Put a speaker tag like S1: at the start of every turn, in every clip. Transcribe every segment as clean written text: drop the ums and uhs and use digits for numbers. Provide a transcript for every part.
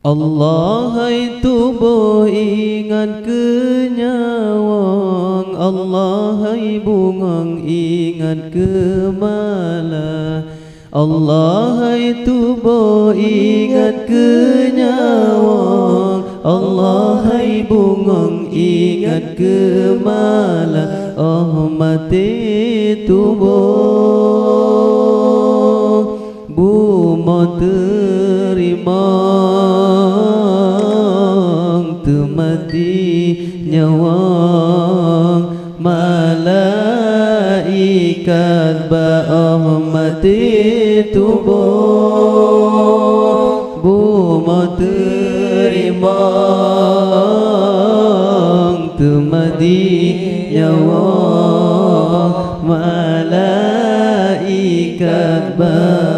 S1: Allah hai tubuh ingat kenyawang, Allah hai bungang ingat kemala. Allah hai tubuh ingat kenyawang, Allah hai bungang ingat kemala. Oh mati tubuh bumo terima temati nyawang malaikat ba'ah mati tubuh bumo terima temati nyawang malaikat ba'ah.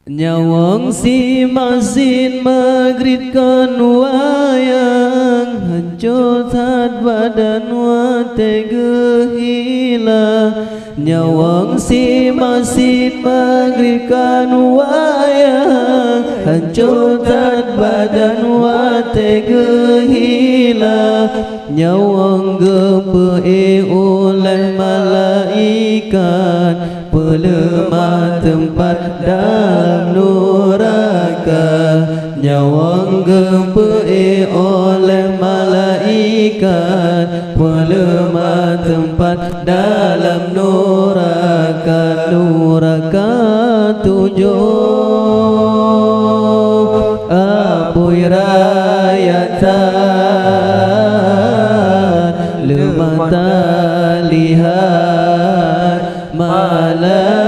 S1: Nyawang si masin maghrib kan wayang, hancur tad badan wa tega hilang. Nyawang si masin maghrib kan wayang, hancur tad badan wa tega hilang. Nyawang gempe oleh malaikat, pelemah tempat dalam neraka. Nyawang gempe oleh malaikat, pelemah tempat dalam neraka. Neraka tujuh apoy rayatan, lemata lihat malaikat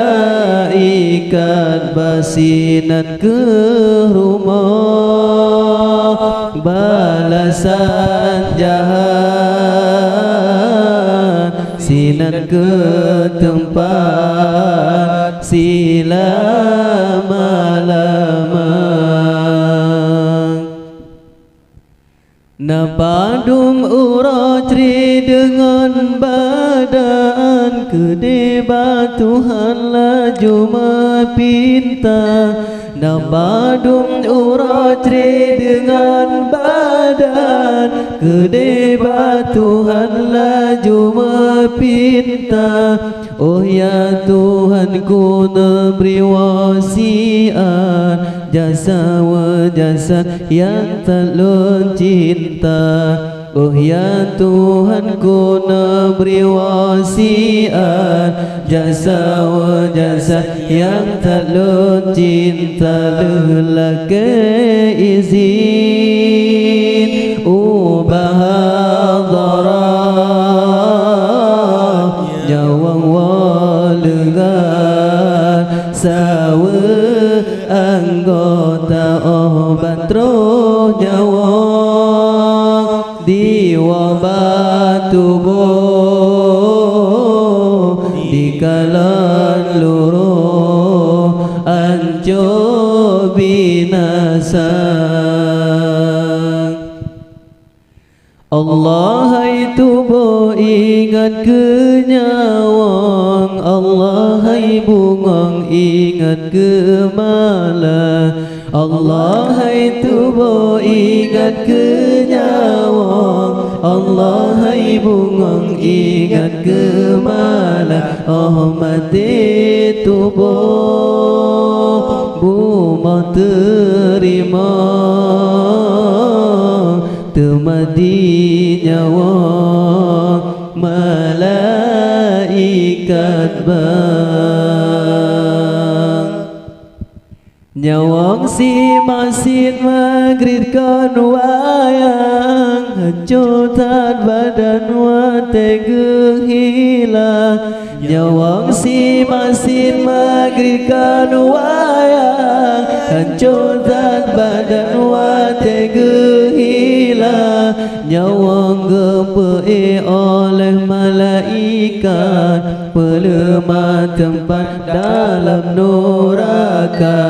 S1: basinat ke rumah. Balasan jahat sinat ke tempat selama-lama. Napadum urajri dengan badan, kedeba Tuhan laju mepinta. Napadum urajri dengan badan, kedeba Tuhan laju mepinta. Oh ya Tuhanku neberi wasiat, jasa wa jasad yang talun cinta. Oh ya Tuhanku neberi wasiat, jasa wa jasad yang talun cinta. Lelaki izin ubah darah, nyawang walengan sawa anggota obat roh nyawang di wabah tubuh di kalan luruh ancur binasa. Allah hai tubuh ingat kenyawang, Allah hai bungang ingat kemala. Allah hai tubuh ingat kenyawang, Allah hai bungang ingat kemala. Oh mati tubuh bumo terima temati nyawa malaikat bang. Nyawang si masin maghrib kan wayang, hancur tad badan wa tega hilang. Nyawang si masin maghrib kan wayang, hancur tad badan wa tega hilang. Nyawang gempe oleh malaikat, pelemah tempat dalam neraka.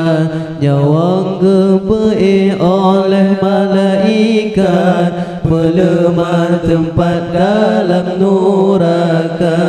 S1: Nyawang gempe oleh malaikat, pelemah tempat dalam neraka.